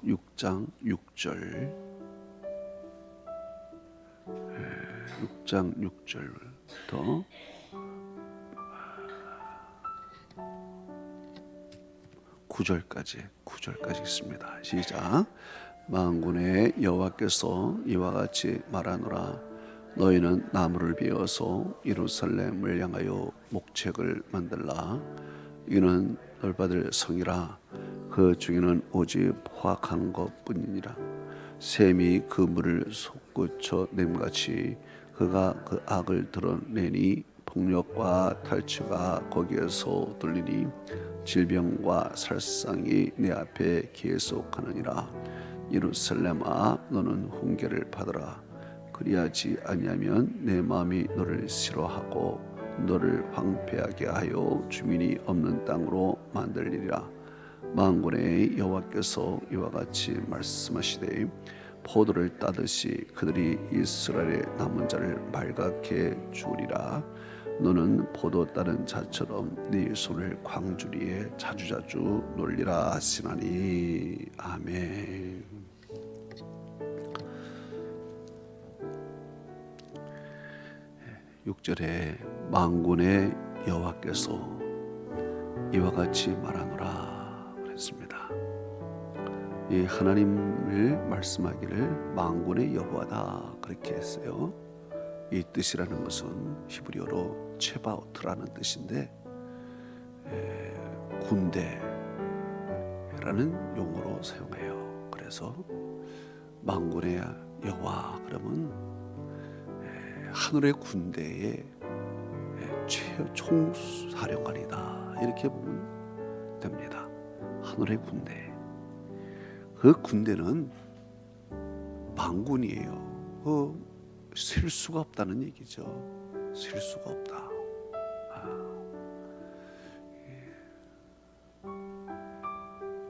6장 6절 6장 6절부터 9절까지 있습니다. 시작. 만군의 여호와께서 이와 같이 말하노라. 너희는 나무를 베어서 예루살렘을 향하여 목책을 만들라. 이는 넓받을 성이라. 그 중에는 오직 포악한 것뿐이니라. 샘이 그 물을 솟구쳐 냄같이 그가 그 악을 드러내니 폭력과 탈취가 거기에서 들리니 질병과 살상이 내 앞에 계속하느니라. 예루살렘아, 너는 훈계를 받으라. 그리하지 아니하면 내 마음이 너를 싫어하고 너를 황폐하게 하여 주민이 없는 땅으로 만들리라. 만군의 여호와께서 이와 같이 말씀하시되 포도를 따듯이 그들이 이스라엘의 남은 자를 말갛게 주리라. 너는 포도 따는 자처럼 네 손을 광주리에 자주자주 놀리라 하시나니. 아멘. 6절에 만군의 여호와께서 이와 같이 말하노라 그랬습니다. 이 하나님을 말씀하기를 만군의 여호와다 그렇게 했어요. 이 뜻이라는 것은 히브리어로 체바오트라는 뜻인데 군대라는 용어로 사용해요. 그래서 만군의 여호와 그러면 하늘의 군대의 총사령관이다 이렇게 보면 됩니다. 하늘의 군대. 그 군대는 만군이에요. 셀 수가 없다는 얘기죠. 셀 수가 없다.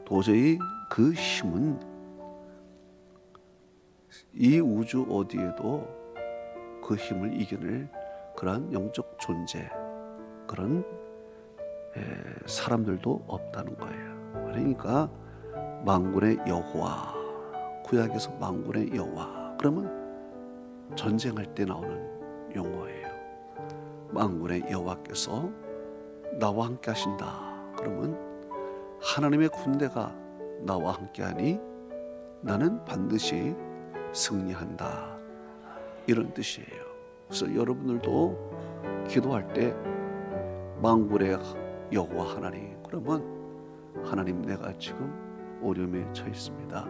도저히 그 힘은 이 우주 어디에도 그 힘을 이겨낼 그러한 영적 존재, 그런 사람들도 없다는 거예요. 그러니까 만군의 여호와, 구약에서 만군의 여호와 그러면 전쟁할 때 나오는 용어예요. 만군의 여호와께서 나와 함께 하신다. 그러면 하나님의 군대가 나와 함께하니 나는 반드시 승리한다. 이런 뜻이에요. 그래서 여러분들도 기도할 때 만군의 여호와 하나님 그러면 하나님 내가 지금 어려움에 처해 있습니다.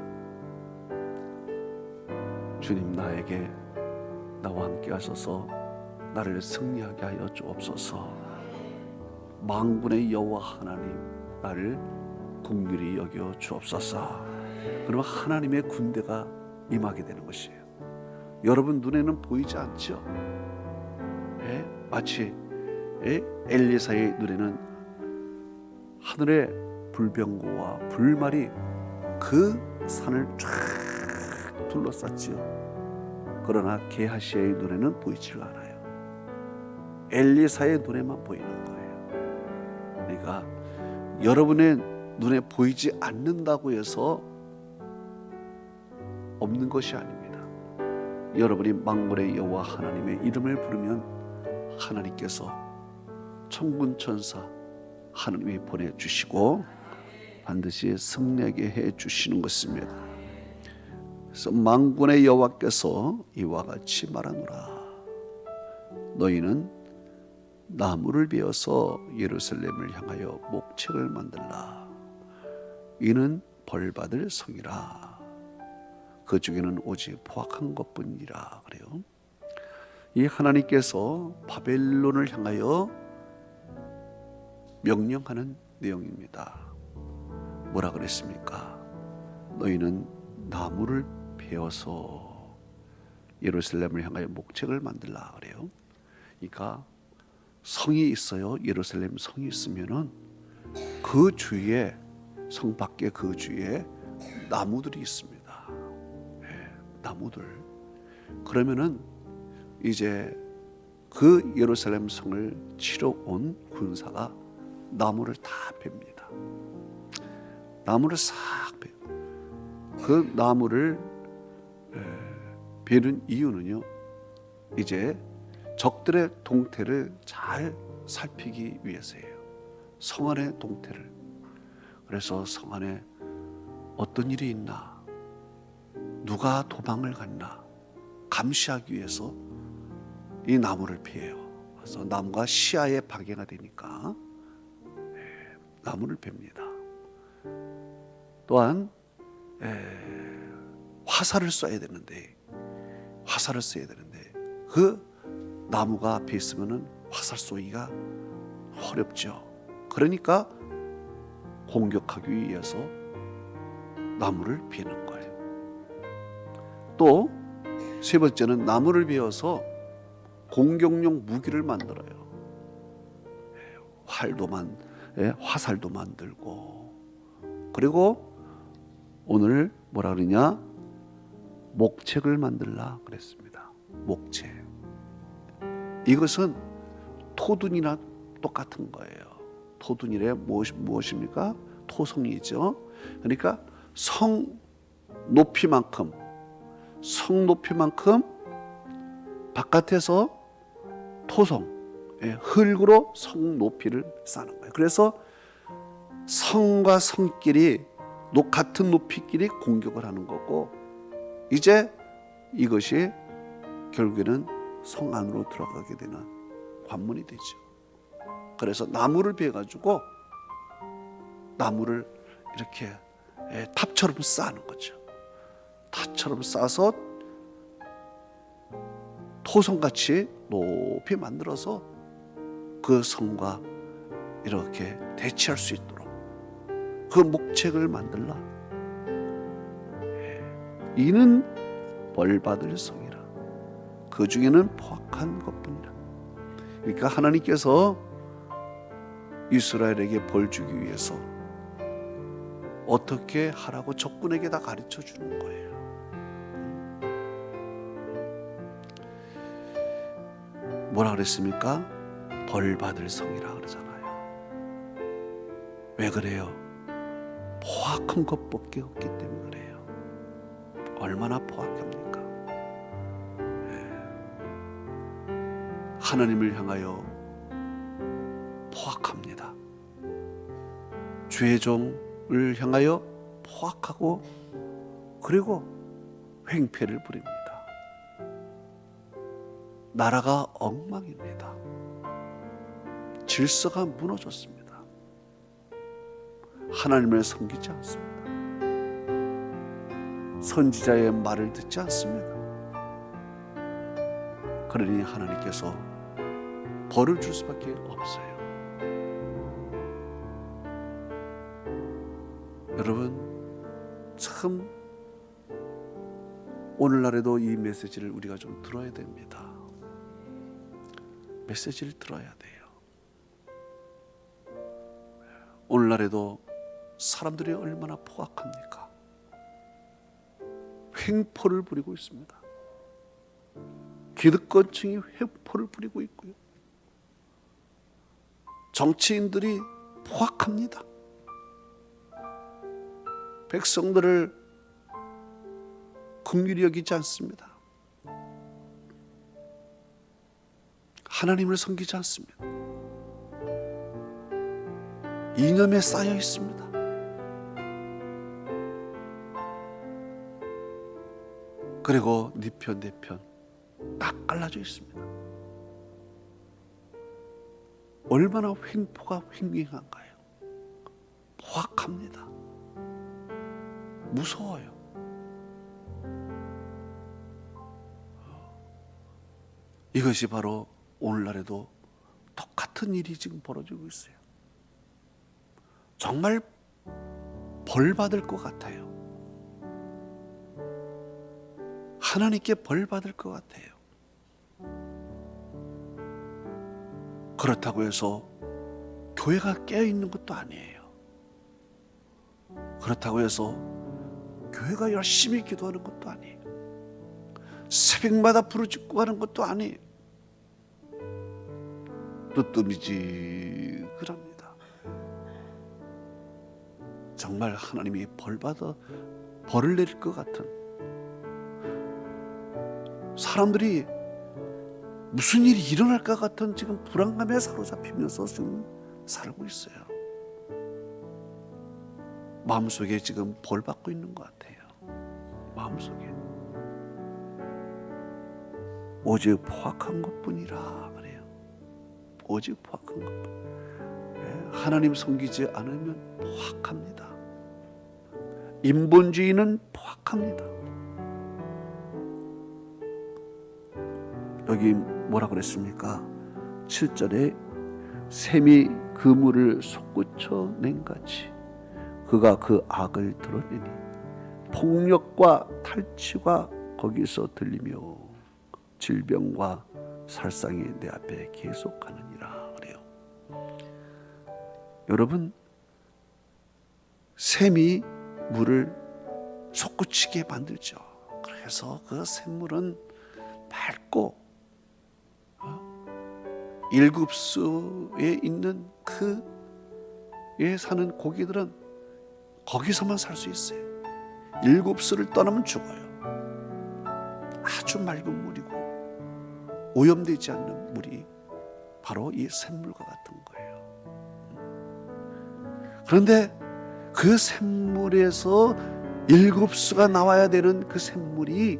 주님 나에게 나와 함께 하소서 나를 승리하게 하여 주옵소서. 만군의 여호와 하나님 나를 긍휼히 여겨 주옵소서. 그러면 하나님의 군대가 임하게 되는 것이에요. 여러분 눈에는 보이지 않죠? 마치 엘리사의 눈에는 하늘의 불병거와 불말이 그 산을 쫙 둘러쌌지요. 그러나 게하시의 눈에는 보이지가 않아요. 엘리사의 눈에만 보이는 거예요. 그러니까 여러분의 눈에 보이지 않는다고 해서 없는 것이 아닙니다. 여러분이 만군의 여호와 하나님의 이름을 부르면 하나님께서 천군 천사 하나님이 보내주시고 반드시 승리하게 해주시는 것입니다. 그래서 만군의 여호와께서 이와 같이 말하노라. 너희는 나무를 베어서 예루살렘을 향하여 목책을 만들라. 이는 벌받을 성이라. 그 중에는 오직 포악한 것뿐이라 그래요. 이 하나님께서 바벨론을 향하여 명령하는 내용입니다. 뭐라 그랬습니까? 너희는 나무를 베어서 예루살렘을 향하여 목책을 만들라 그래요. 그러니까 성이 있어요. 예루살렘 성이 있으면은 그 주위에 성 밖에 그 주위에 나무들이 있습니다. 나무들. 그러면은 이제 그 예루살렘 성을 치러 온 군사가 나무를 다 팹니다. 나무를 싹 베요. 그 나무를 베는 이유는요, 이제 적들의 동태를 잘 살피기 위해서예요. 성 안의 동태를. 그래서 성 안에 어떤 일이 있나, 누가 도망을 갔나 감시하기 위해서 이 나무를 피해요. 그래서 나무가 시야에 방해가 되니까 나무를 팹니다. 또한 화살을 쏴야 되는데 그 나무가 앞에 있으면은 화살 쏘기가 어렵죠. 그러니까 공격하기 위해서 나무를 베는 거예요. 또 세 번째는 나무를 베어서 공격용 무기를 만들어요. 화살도 만들고, 그리고 오늘 뭐라 그러냐, 목책을 만들라 그랬습니다. 목책. 이것은 토둔이나 똑같은 거예요. 토둔이래 무엇입니까? 토성이죠. 그러니까 성 높이만큼 바깥에서 토성, 흙으로 성 높이를 쌓는 거예요. 그래서 성과 성끼리 같은 높이끼리 공격을 하는 거고, 이제 이것이 결국에는 성 안으로 들어가게 되는 관문이 되죠. 그래서 나무를 베가지고 나무를 이렇게 탑처럼 쌓는 거죠. 탑처럼 쌓아서 토성같이 높이 만들어서 그 성과 이렇게 대치할 수 있도록 그 목책을 만들라. 이는 벌받을 성이라. 그 중에는 포악한 것뿐이라. 그러니까 하나님께서 이스라엘에게 벌 주기 위해서 어떻게 하라고 적군에게 다 가르쳐 주는 거예요. 뭐라 그랬습니까? 벌받을 성이라 그러잖아요. 왜 그래요? 포악한 것밖에 없기 때문에 그래요. 얼마나 포악합니까? 하나님을 향하여 포악합니다. 주의 종을 향하여 포악하고, 그리고 횡패를 부립니다. 나라가 엉망입니다. 질서가 무너졌습니다. 하나님을 섬기지 않습니다. 선지자의 말을 듣지 않습니다. 그러니 하나님께서 벌을 줄 수밖에 없어요. 여러분, 참 오늘날에도 이 메시지를 우리가 좀 들어야 됩니다. 메시지를 들어야 돼요. 오늘날에도 사람들이 얼마나 포악합니까? 횡포를 부리고 있습니다. 기득권층이 횡포를 부리고 있고요. 정치인들이 포악합니다. 백성들을 긍휼히 여기지 않습니다. 하나님을 섬기지 않습니다. 이념에 쌓여 있습니다. 그리고 네 편 내 편 딱 갈라져 있습니다. 얼마나 횡포가 횡행한가요? 포악합니다. 무서워요. 이것이 바로 오늘날에도 똑같은 일이 지금 벌어지고 있어요. 정말 벌 받을 것 같아요. 하나님께 벌 받을 것 같아요. 그렇다고 해서 교회가 깨어 있는 것도 아니에요. 그렇다고 해서 교회가 열심히 기도하는 것도 아니에요. 새벽마다 부르짖고 하는 것도 아니에요. 뜨뜨미지근합니다. 정말 하나님이 벌 받아 벌을 내릴 것 같은, 사람들이 무슨 일이 일어날 것 같은 지금 불안감에 사로잡히면서 지금 살고 있어요. 마음속에 지금 벌 받고 있는 것 같아요. 마음속에 오직 포악한 것뿐이라 그래요. 오직 포악한 것뿐. 하나님 섬기지 않으면 포악합니다. 인본주의는 포악합니다. 여기 뭐라 그랬습니까? 7절에 샘이 그물을 솟구쳐 낸 같이 그가 그 악을 드러내니 폭력과 탈취가 거기서 들리며 질병과 살상이 내 앞에 계속하느니라 그래요. 여러분, 샘이 물을 솟구치게 만들죠. 그래서 그 샘물은 맑고 일급수에 있는 그에 사는 고기들은 거기서만 살 수 있어요. 일급수를 떠나면 죽어요. 아주 맑은 물이고 오염되지 않는 물이 바로 이 샘물과 같은 거예요. 그런데 그 샘물에서 일급수가 나와야 되는 그 샘물이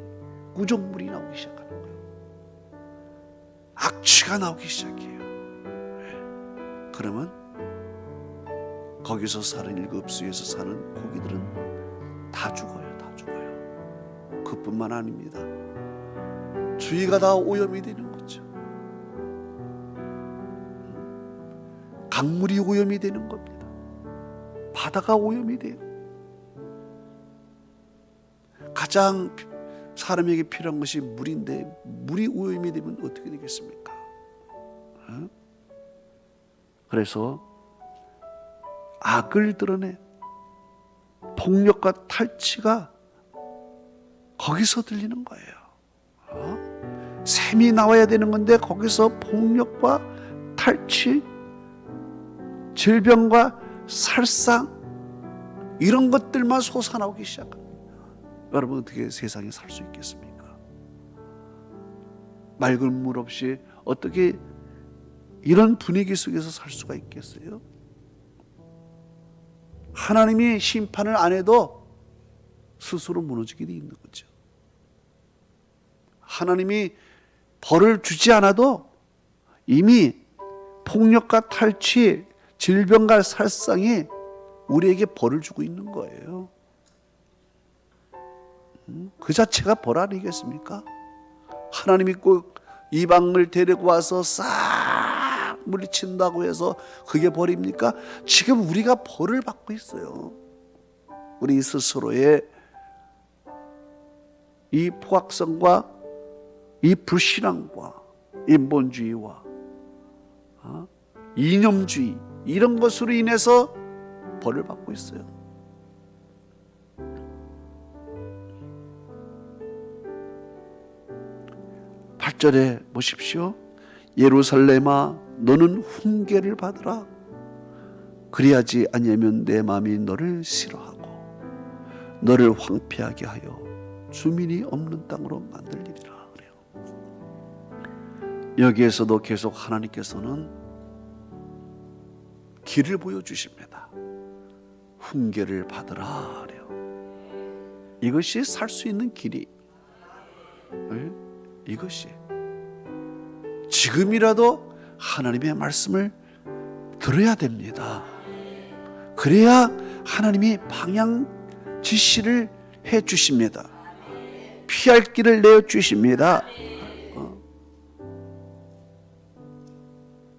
구정물이 나오기 시작하는 거예요. 악취가 나오기 시작해요. 그러면 거기서 사는 일급수에서 사는 고기들은 다 죽어요. 다 죽어요. 그뿐만 아닙니다. 주위가 다 오염이 되는 거죠. 강물이 오염이 되는 겁니다. 바다가 오염이 돼요. 가장 사람에게 필요한 것이 물인데 물이 오염이 되면 어떻게 되겠습니까? 그래서 악을 드러내 폭력과 탈취가 거기서 들리는 거예요. 샘이 나와야 되는 건데 거기서 폭력과 탈취, 질병과 살상 이런 것들만 솟아나오기 시작합니다. 여러분 어떻게 세상에 살 수 있겠습니까? 맑은 물 없이 어떻게 이런 분위기 속에서 살 수가 있겠어요? 하나님이 심판을 안 해도 스스로 무너지게 돼 있는 거죠. 하나님이 벌을 주지 않아도 이미 폭력과 탈취, 질병과 살상이 우리에게 벌을 주고 있는 거예요. 그 자체가 벌 아니겠습니까? 하나님이 꼭 이방을 데리고 와서 싹 물리친다고 해서 그게 벌입니까? 지금 우리가 벌을 받고 있어요. 우리 스스로의 이 포악성과 이 불신앙과 인본주의와 이념주의 이런 것으로 인해서 벌을 받고 있어요. 절에 보십시오. 예루살렘아 너는 훈계를 받으라. 그리하지 아니하면 내 마음이 너를 싫어하고 너를 황폐하게 하여 주민이 없는 땅으로 만들리리라 그래요. 여기에서도 계속 하나님께서는 길을 보여주십니다. 훈계를 받으라 그래요. 이것이 살 수 있는 길이, 이것이 지금이라도 하나님의 말씀을 들어야 됩니다. 그래야 하나님이 방향 지시를 해 주십니다. 피할 길을 내어 주십니다.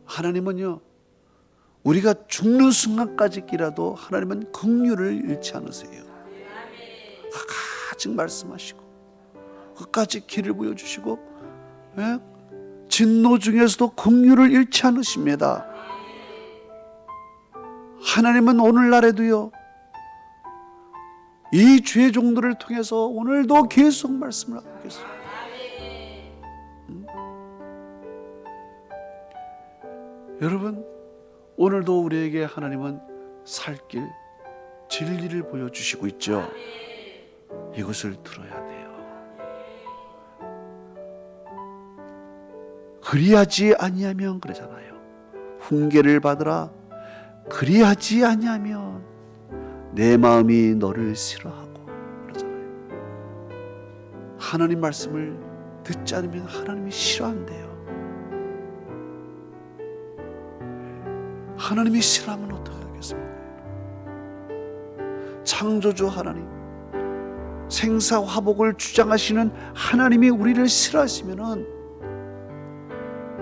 하나님은요, 우리가 죽는 순간까지라도 하나님은 긍휼을 잃지 않으세요. 끝까지 말씀하시고 끝까지 길을 보여주시고, 진노 중에서도 긍휼을 잃지 않으십니다. 하나님은 오늘날에도요, 이 죄 종들을 통해서 오늘도 계속 말씀을 하고 계세요. 여러분, 오늘도 우리에게 하나님은 살 길, 진리를 보여주시고 있죠. 이것을 들어야 돼요. 그리하지 아니하면 그러잖아요. 훈계를 받으라. 그리하지 아니하면 내 마음이 너를 싫어하고 그러잖아요. 하나님 말씀을 듣지 않으면 하나님이 싫어한대요. 하나님이 싫어하면 어떻게 하겠습니까? 창조주 하나님, 생사화복을 주장하시는 하나님이 우리를 싫어하시면은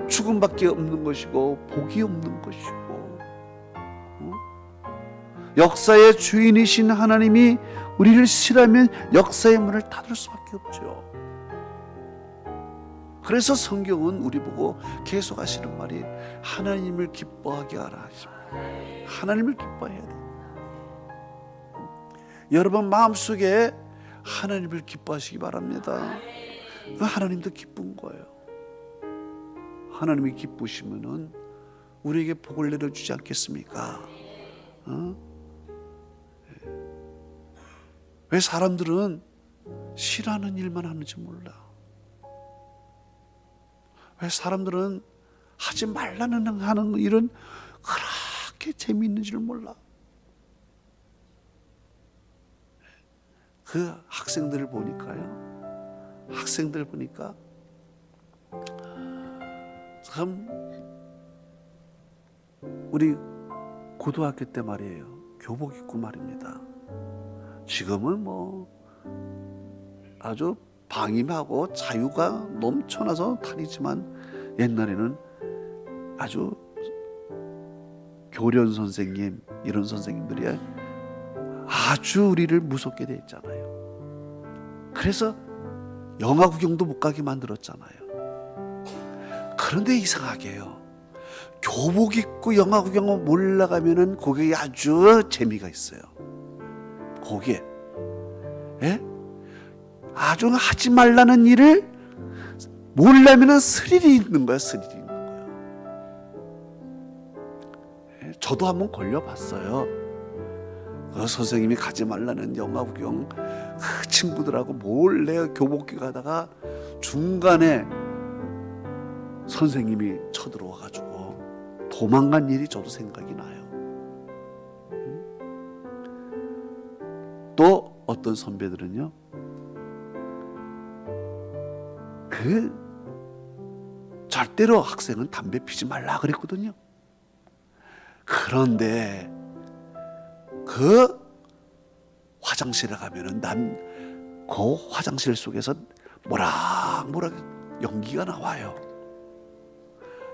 죽음밖에 없는 것이고 복이 없는 것이고, 역사의 주인이신 하나님이 우리를 싫어하면 역사의 문을 닫을 수밖에 없죠. 그래서 성경은 우리 보고 계속 하시는 말이 하나님을 기뻐하게 하라 하십니다. 하나님을 기뻐해야 돼요. 여러분 마음속에 하나님을 기뻐하시기 바랍니다. 하나님도 기쁜 거예요. 하나님이 기쁘시면은 우리에게 복을 내려주지 않겠습니까? 왜 사람들은 싫어하는 일만 하는지 몰라. 왜 사람들은 하지 말라는 하는 일은 그렇게 재미있는 줄 몰라. 그 학생들을 보니까요. 학생들 보니까 참 우리 고등학교 때 말이에요. 교복 입고 말입니다. 지금은 뭐 아주 방임하고 자유가 넘쳐나서 다니지만 옛날에는 아주 교련 선생님 이런 선생님들이 아주 우리를 무섭게 됐잖아요. 그래서 영화 구경도 못 가게 만들었잖아요. 그런데 이상하게요, 교복 입고 영화 구경을 몰라가면은 거기에 아주 재미가 있어요. 거기에 아주 하지 말라는 일을 몰라면은 스릴이 있는 거야. 스릴이 있는 거예요. 저도 한번 걸려봤어요. 그 선생님이 가지 말라는 영화 구경 그 친구들하고 몰래 교복기 가다가 중간에 선생님이 쳐들어와가지고 도망간 일이 저도 생각이 나요. 또 어떤 선배들은요, 절대로 학생은 담배 피지 말라 그랬거든요. 그런데 그 화장실에 가면은 그 화장실 속에서 모락모락 연기가 나와요.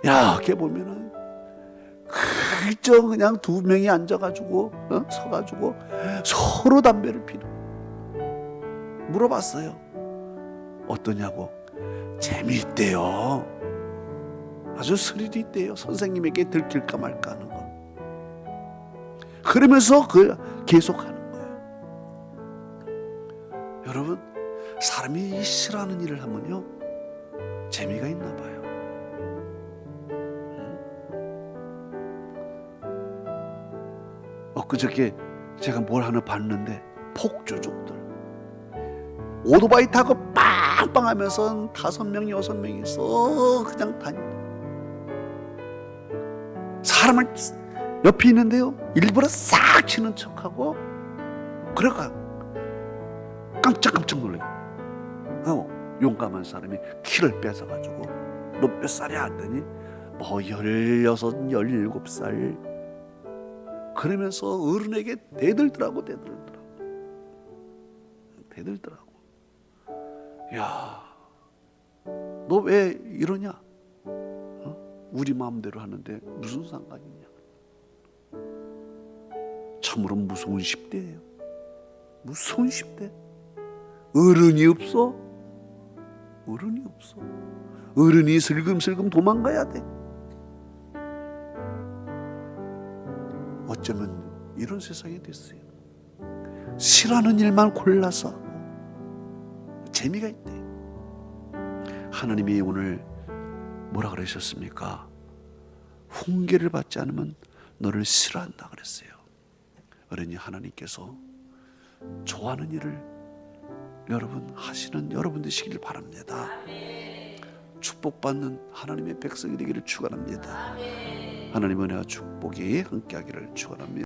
야, 걔 보면은 그냥 두 명이 앉아가지고 서가지고 서로 담배를 피는. 물어봤어요. 어떠냐고. 재미있대요. 아주 스릴이 있대요. 선생님에게 들킬까 말까 하는 거. 그러면서 계속 하는 거예요. 여러분, 사람이 싫어하는 일을 하면요, 재미가 있나 봐요. 엊그저께 제가 뭘 하나 봤는데, 폭주족들 오토바이 타고 빵빵 하면서 5명 6명이서 그냥 다닌다. 사람을 옆에 있는데요, 일부러 싹 치는 척하고 그래가 깜짝깜짝 놀래요. 용감한 사람이 키를 뺏어가지고 너 몇 살이야 하더니 뭐 16, 17살 그러면서 어른에게 대들더라고. 야, 너 왜 이러냐? 우리 마음대로 하는데 무슨 상관이냐? 참으로 무서운 10대예요. 무서운 10대. 어른이 없어. 어른이 슬금슬금 도망가야 돼. 어쩌면 이런 세상이 됐어요. 싫어하는 일만 골라서 하고 재미가 있대. 하나님이 오늘 뭐라 그러셨습니까? 훈계를 받지 않으면 너를 싫어한다 그랬어요. 그러니 하나님께서 좋아하는 일을 여러분 하시는 여러분 되시길 바랍니다. 축복받는 하나님의 백성이 되기를 축원합니다. 하나님의 은혜와 축복이 함께하기를 축원합니다.